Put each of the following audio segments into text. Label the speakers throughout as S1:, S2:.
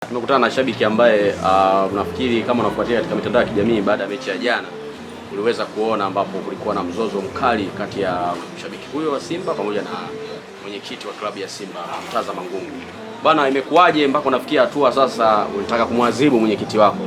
S1: Tumekutana na shabiki ambaye nafikiri kama unafuatilia katika mitandao ya kijamii, baada ya mechi ya jana uliweza kuona ambapo kulikuwa na mzozo mkali kati ya shabiki huyo wa Simba pamoja na mwenyekiti wa klabu ya Simba Murtaza Mangungu. Bana, imekuwaje mpaka unafikia hatua sasa unataka kumwadhibu mwenyekiti wako?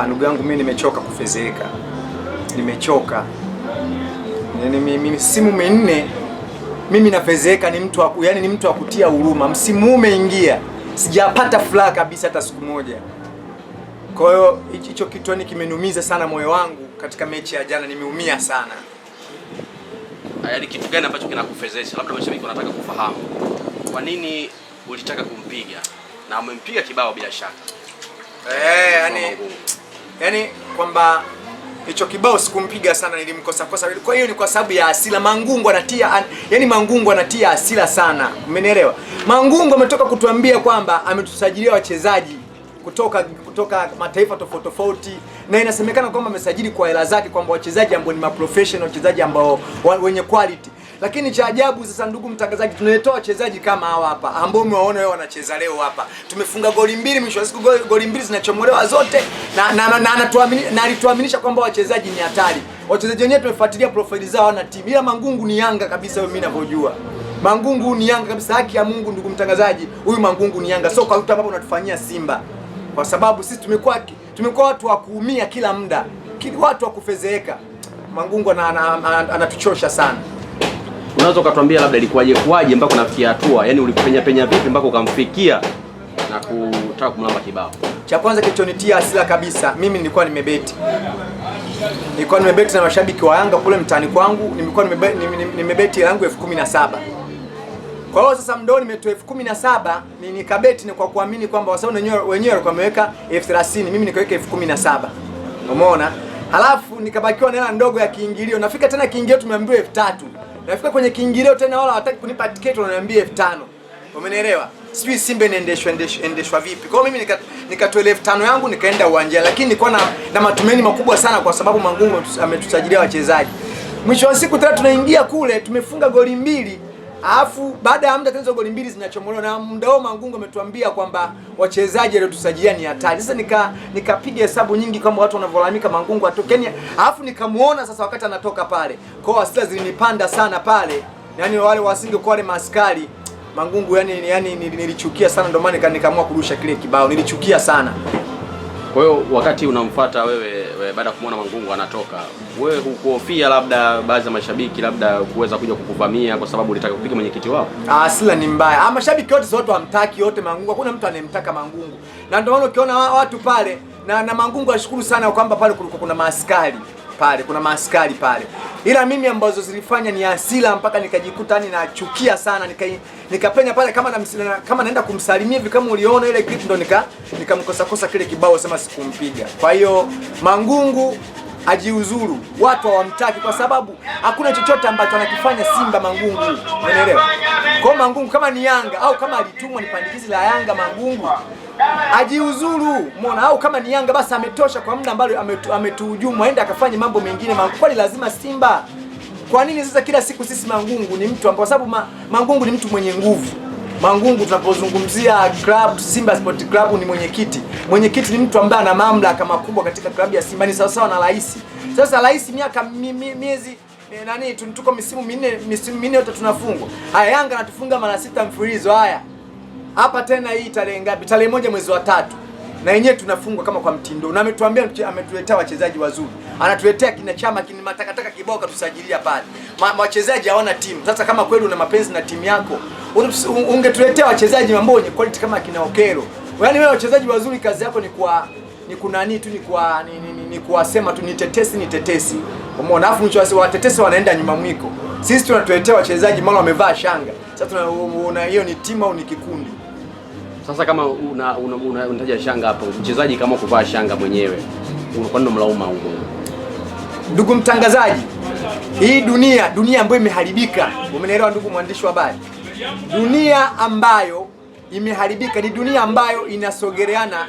S2: Ndugu yangu, mimi nimechoka kufezeka. Nimechoka. Mimi msimu minne mimi nafezeka, ni mtu wa kutia huruma. Msimu umeingia, sijapata furaha kabisa hata siku moja. Kwa hiyo hicho kitu kimenumiza sana moyo wangu. Katika mechi ya jana nimeumia sana.
S1: Yaani kitu gani ambacho kinakufezesha? Labda mashabiki wanataka kufahamu. Kwa nini ulitaka kumpiga? Na umempiga kibao bila shaka.
S2: Yani kwamba hicho kibao sikumpiga sana, nilimkosa. Kwa hiyo ni kwa sababu ya hasira. Mangungu anatia hasira sana. Umenielewa? Mangungu ametoka kutuambia kwamba ametusajilia wachezaji kutoka mataifa tofauti, na inasemekana kwamba amesajili kwa hela zake, kwamba wachezaji ambao ni professional, wachezaji ambao wenye quality. Lakini cha ajabu sasa, ndugu mtangazaji, tunaletoa wachezaji kama hawa hapa ambao umewaona wewe wanacheza leo hapa. Tumefunga goli mbili, mwisho wa siku goli mbili zinachomolewa zote, na alituaminisha kwamba wachezaji ni hatari. Wachezaji wenyewe tumefuatilia profile zao na timu. Ila Mangungu ni Yanga kabisa, mimi ninavyojua. Mangungu ni Yanga kabisa, haki ya Mungu ndugu mtangazaji. Huyu Mangungu ni Yanga, sio kwa vitu ambavyo unatufanyia Simba. Kwa sababu sisi tumekuwa watu wa kuumia kila muda, watu wa kufezeeka. Mangungu anatuchosha sana.
S1: Unaweza ukatuambia labda ilikuwaje mpaka unafikia hatua, yani ulipenya vipi mpaka ukamfikia na kutaka kumlamba kibao?
S2: Cha kwanza kilichonitia hasira kabisa, mimi nilikuwa nimebeti na mashabiki wa Yanga kule mtaani kwangu. Nilikuwa nimebeti yangu 17,000. Kwa hiyo sasa mdao nimetoa 17,000, nikabeti ni kwa kuamini kwamba wasao wenyewe walikuwa wameweka 30,000, mimi nikaweka 17,000. Umeona? Halafu nikabakiwa na hela ndogo ya kiingilio. Nafika tena kiingilio tumeambiwa 3,000. Nafika kwenye kiingilio tena wala hawataki kunipa tiketi, wananiambia 5,000. Umenielewa? Sijui Simba inaendeshwa vipi. Kwa hiyo mimi nikatoa 5,000 yangu nikaenda uwanjani, lakini nilikuwa na matumaini makubwa sana kwa sababu Mangungu ametusajilia wachezaji. Mwisho wa siku tena tunaingia kule, tumefunga goli mbili. Alafu baada ya muda tena goli mbili zinachomolewa, na muda huo Mangungu ametuambia kwamba wachezaji waliotusajilia ni hatari. Sasa nikapiga hesabu nyingi kama watu wanavyolalamika Mangungu atokeni. Alafu nikamuona sasa wakati anatoka pale. Kwa hiyo hasira zilinipanda sana pale. Yaani wale wasinge kwa wale maskari Mangungu, yani nilichukia sana, ndio maana nikaamua kurusha kile kibao. Nilichukia sana.
S1: Kwa hiyo wakati unamfuata wewe baada ya kumuona Mangungu anatoka, wewe hukuhofia labda baadhi ya mashabiki labda kuweza kuja kukuvamia kwa sababu ulitaka kupiga mwenyekiti wao?
S2: Hasira ni mbaya. Mashabiki wote watu hamtaki wote Mangungu. Hakuna mtu anemtaka Mangungu. Na ndio maana ukiona watu pale na Mangungu ashukuru sana kwamba pale kulikuwa kuna maaskari pale, Ila mimi ambazo zilifanya ni hasira mpaka nikajikuta nachukia sana, nikapenya pale kama naenda kumsalimia hivi, kama uliona ile clip, ndo nikamkosa kile kibao, sema sikumpiga. Kwa hiyo Mangungu ajiuzuru, watu hawamtaki kwa sababu hakuna chochote ambacho anakifanya Simba Mangungu. Unaelewa? Kwa Mangungu kama ni Yanga au kama alitumwa ni pandikizi la Yanga, Mangungu ajiuzuru. Umeona? Au kama ni Yanga basi ametosha kwa muda ambao ametuhujumu, aende akafanye mambo mengine. Kwani lazima Simba? Kwa nini sasa kila siku sisi Mangungu ni mtu kwa sababu Mangungu ni mtu mwenye nguvu. Mangungu tunapozungumzia club Simba Sport Club ni mwenyekiti. Mwenyekiti ni mtu ambaye ana mamlaka makubwa katika klabu ya Simba, ni sawa na rais. Sasa rais miaka miezi tuko misimu minne yote tunafungwa. Haya, Yanga anatufunga mara 6 mfululizo. Haya, hapa tena hii tarehe ngapi? Tarehe 1 mwezi wa 3. Na yenyewe tunafungwa kama kwa mtindo. Na ametuambia ametuletea wachezaji wazuri. Anatuletea kina Chama kina matakataka kibao katusajilia pale. Wachezaji hawana timu. Sasa kama kweli una mapenzi na timu yako, ungetuletea wachezaji ambao wenye quality kama kina Okero. Yaani wewe wachezaji wazuri, kazi yako ni kuwasema tu ni tetesi. Umeona? Alafu mwisho wa tetesi wanaenda nyuma mwiko. Sisi tunatuletea wachezaji mara wamevaa shanga. Sasa tunaona hiyo ni timu au ni kikundi.
S1: Sasa kama unataja shanga hapo, mchezaji kama kuvaa shanga mwenyewe, unakuwa ndo mlauma huko.
S2: Ndugu mtangazaji, hii dunia ambayo imeharibika. Umenielewa ndugu mwandishi wa habari? Dunia ambayo imeharibika ni dunia ambayo inasogeleana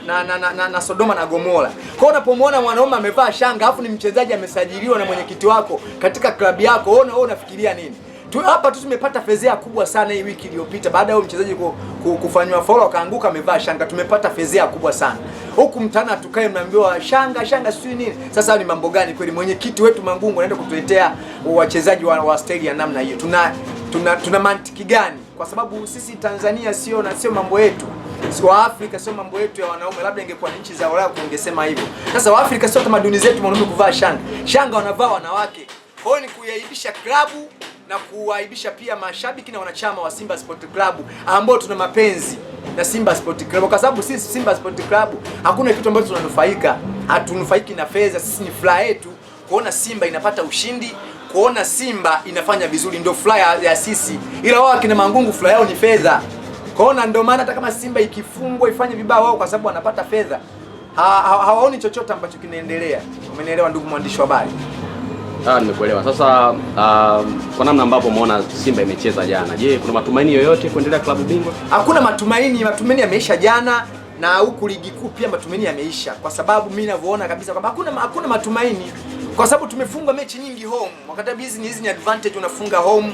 S2: na Sodoma na Gomora. Kwa unapomwona mwanaume amevaa shanga afu ni mchezaji amesajiliwa na mwenyekiti wako katika klabu yako, wewe unafikiria nini? Hapa tu tumepata fezea kubwa sana hii wiki iliyopita baada ya mchezaji kufanywa foul akaanguka amevaa shanga. Tumepata fezea kubwa sana. Huku mtana tukae mnaambiwa shanga sio nini. Sasa ni mambo gani kweli? Mwenyekiti wetu Mangungu anaenda kutuletea wachezaji wa staili ya namna hiyo. Tuna mantiki gani? Kwa sababu sisi Tanzania sio mambo yetu. Sio Afrika sio mambo yetu ya wanaume, labda ingekuwa nchi za Ulaya tungesema hivyo. Sasa Waafrika sio tamaduni zetu mwanaume kuvaa shanga. Shanga wanavaa wanawake. Kwa hiyo ni kuyaibisha klabu na kuwaibisha pia mashabiki na wanachama wa Simba Sport Club ambao tuna mapenzi na Simba Sport Club, kwa sababu sisi Simba Sport Club hakuna kitu ambacho tunanufaika. Hatunufaiki na fedha, sisi ni furaha yetu kuona Simba inapata ushindi, kuona Simba inafanya vizuri, ndio furaha ya sisi. Ila wao kina Mangungu furaha yao ni fedha. Kwaona ndio maana hata kama Simba ikifungwa ifanye vibaya wao kwa sababu wanapata fedha. Hawaoni chochote ambacho kinaendelea. Umenielewa ndugu mwandishi wa habari?
S1: Nimekuelewa. Sasa kwa namna ambavyo umeona Simba imecheza jana, je, kuna matumaini yoyote kuendelea klabu bingwa?
S2: Hakuna matumaini yameisha jana, na huku ligi kuu pia matumaini yameisha, kwa sababu mimi ninavyoona kabisa kwamba hakuna matumaini, kwa sababu tumefungwa mechi nyingi home. Wakati hizi ni advantage, unafunga home.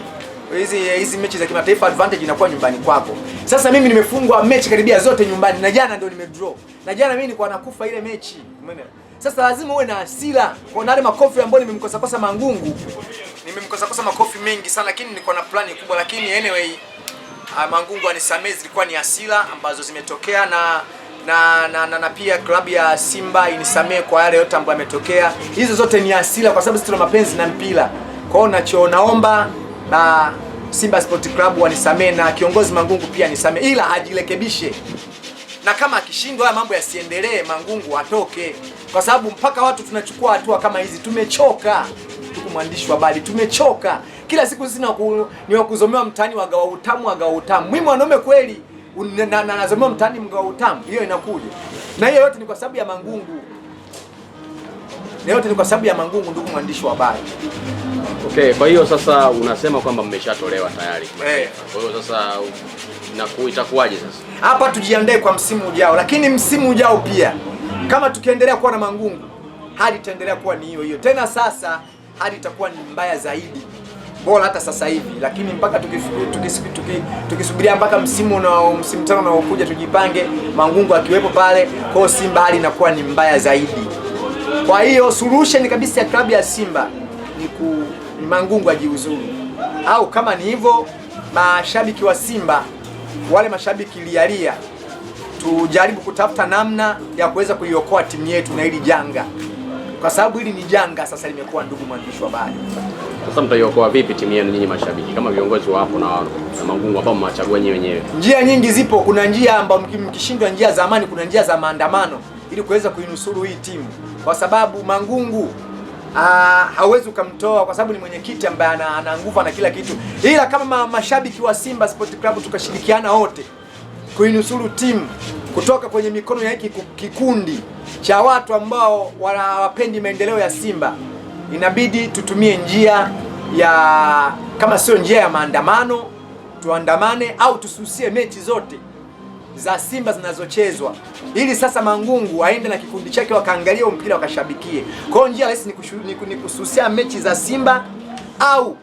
S2: Hizi mechi za kimataifa advantage inakuwa nyumbani kwako. Sasa mimi nimefungwa mechi karibia zote nyumbani, na jana ndio nimedraw. Na jana mimi nilikuwa nakufa ile mechi. Umeona? Sasa lazima uwe na hasira. Kwa wale makofi ambayo nimemkosa Mangungu. Nimemkosa makofi mengi sana, lakini nilikuwa na plani kubwa, lakini anyway Mangungu anisamee, zilikuwa ni hasira ambazo zimetokea na pia klabu ya Simba inisamee kwa yale yote ambayo yametokea. Hizo zote ni hasira kwa sababu sisi tuna mapenzi na mpira. Kwa hiyo naomba na Simba Sport Club wanisamee na kiongozi Mangungu pia nisamee, ila ajirekebishe. Na kama akishindwa haya mambo yasiendelee, Mangungu atoke, kwa sababu mpaka watu tunachukua hatua kama hizi tumechoka. Tuko mwandishi wa habari, tumechoka. Kila siku sisi ni wakuzomewa mtaani wagawa utamu. Mimi mwanaume kweli nazomewa mtaani mgawa utamu. Hiyo inakuja. Na hiyo yote ni kwa sababu ya Mangungu. Ndugu mwandishi wa habari.
S1: Okay, kwa hiyo sasa unasema kwamba mmeshatolewa tayari. Kwa hiyo sasa itakuwaje sasa?
S2: Hapa tujiandae kwa msimu ujao, lakini msimu ujao pia kama tukiendelea kuwa na Mangungu, hali itaendelea kuwa ni hiyo. Tena sasa hali itakuwa ni mbaya zaidi. Bora hata sasa hivi, lakini mpaka tukisubiria mpaka msimu tano unaokuja tujipange, Mangungu akiwepo pale, kwa Simba hali inakuwa ni mbaya zaidi. Kwa hiyo solution kabisa ya klabu ya Simba ni Mangungu ajiuzuru. Au kama ni hivyo, mashabiki wa Simba, wale mashabiki lialia, tujaribu kutafuta namna ya kuweza kuiokoa timu yetu na hili janga. Kwa sababu hili ni janga sasa limekuwa, ndugu mwandishi wa habari.
S1: Sasa mtaiokoa vipi timu yenu nyinyi mashabiki kama viongozi wapo na Mangungu ambao mmewachagua nyinyi wenyewe?
S2: Njia nyingi zipo. Kuna njia ambayo mkishindwa njia za amani, kuna njia za maandamano ili kuweza kuinusuru hii timu. Kwa sababu Mangungu hauwezi ukamtoa kwa sababu ni mwenyekiti ambaye ana nguvu na kila kitu. Ila kama mashabiki wa Simba Sport Club tukashirikiana wote kuinusuru timu kutoka kwenye mikono ya hiki kikundi cha watu ambao wanawapendi maendeleo ya Simba, inabidi tutumie njia ya, kama sio njia ya maandamano, tuandamane au tususie mechi zote za Simba zinazochezwa, ili sasa Mangungu aende na kikundi chake wakaangalia mpira wakashabikie. Kwa hiyo njia rahisi ni kususia mechi za Simba au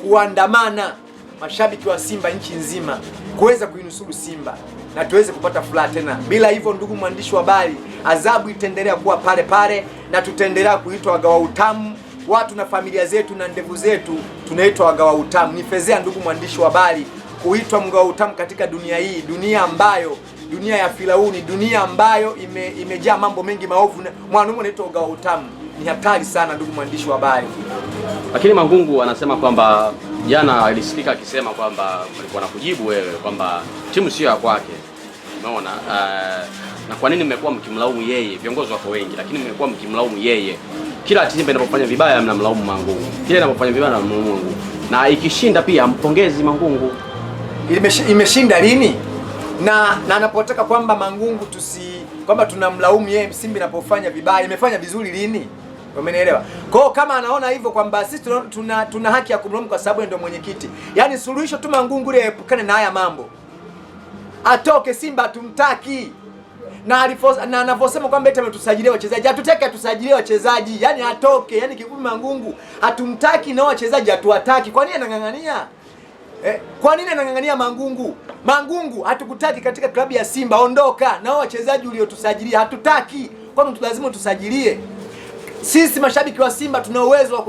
S2: kuandamana mashabiki wa Simba nchi nzima kuweza kuinusuru Simba na tuweze kupata furaha tena. Bila hivyo, ndugu mwandishi wa habari, adhabu itaendelea kuwa pale pale na tutaendelea kuitwa wagawa utamu. Watu na familia zetu na ndevu zetu tunaitwa wagawa utamu. Ni fezea, ndugu mwandishi wa habari, kuitwa mgawa utamu katika dunia hii, dunia ya Firauni, dunia ambayo imejaa mambo mengi maovu. Mwanaume anaitwa wagawa utamu. Ni hatari sana, ndugu mwandishi wa habari.
S1: Lakini Mangungu anasema kwamba jana alisikika akisema kwamba alikuwa anakujibu wewe kwamba timu sio ya kwake. Umeona? Na kwa nini mmekuwa mkimlaumu yeye? Viongozi wako wengi, lakini mmekuwa mkimlaumu yeye. Kila timu inapofanya vibaya mnamlaumu Mangungu. Kila inapofanya vibaya mnamlaumu Mangungu. Na ikishinda pia mpongezi Mangungu.
S2: Imeshinda lini? Na anapotaka kwamba Mangungu kwamba tunamlaumu yeye Simba inapofanya vibaya, imefanya vizuri lini? Umenielewa? Kwa hiyo kama anaona hivyo kwamba sisi tuna haki ya kumlaumu kwa sababu ndio mwenyekiti. Yaani suluhisho tu Mangungu ile epukane na haya mambo. Atoke Simba, tumtaki. na anavyosema kwamba eti ametusajilia wachezaji, hatutaki atusajilie wachezaji, yani atoke. Yani kifupi Mangungu hatumtaki na wachezaji hatuwataki. Kwa nini anang'ang'ania? Kwa nini anang'ang'ania Mangungu? Mangungu hatukutaki katika klabu ya Simba, ondoka. Na wachezaji uliotusajilia hatutaki. Kwani lazima tusajilie? Sisi mashabiki wa Simba tuna uwezo wa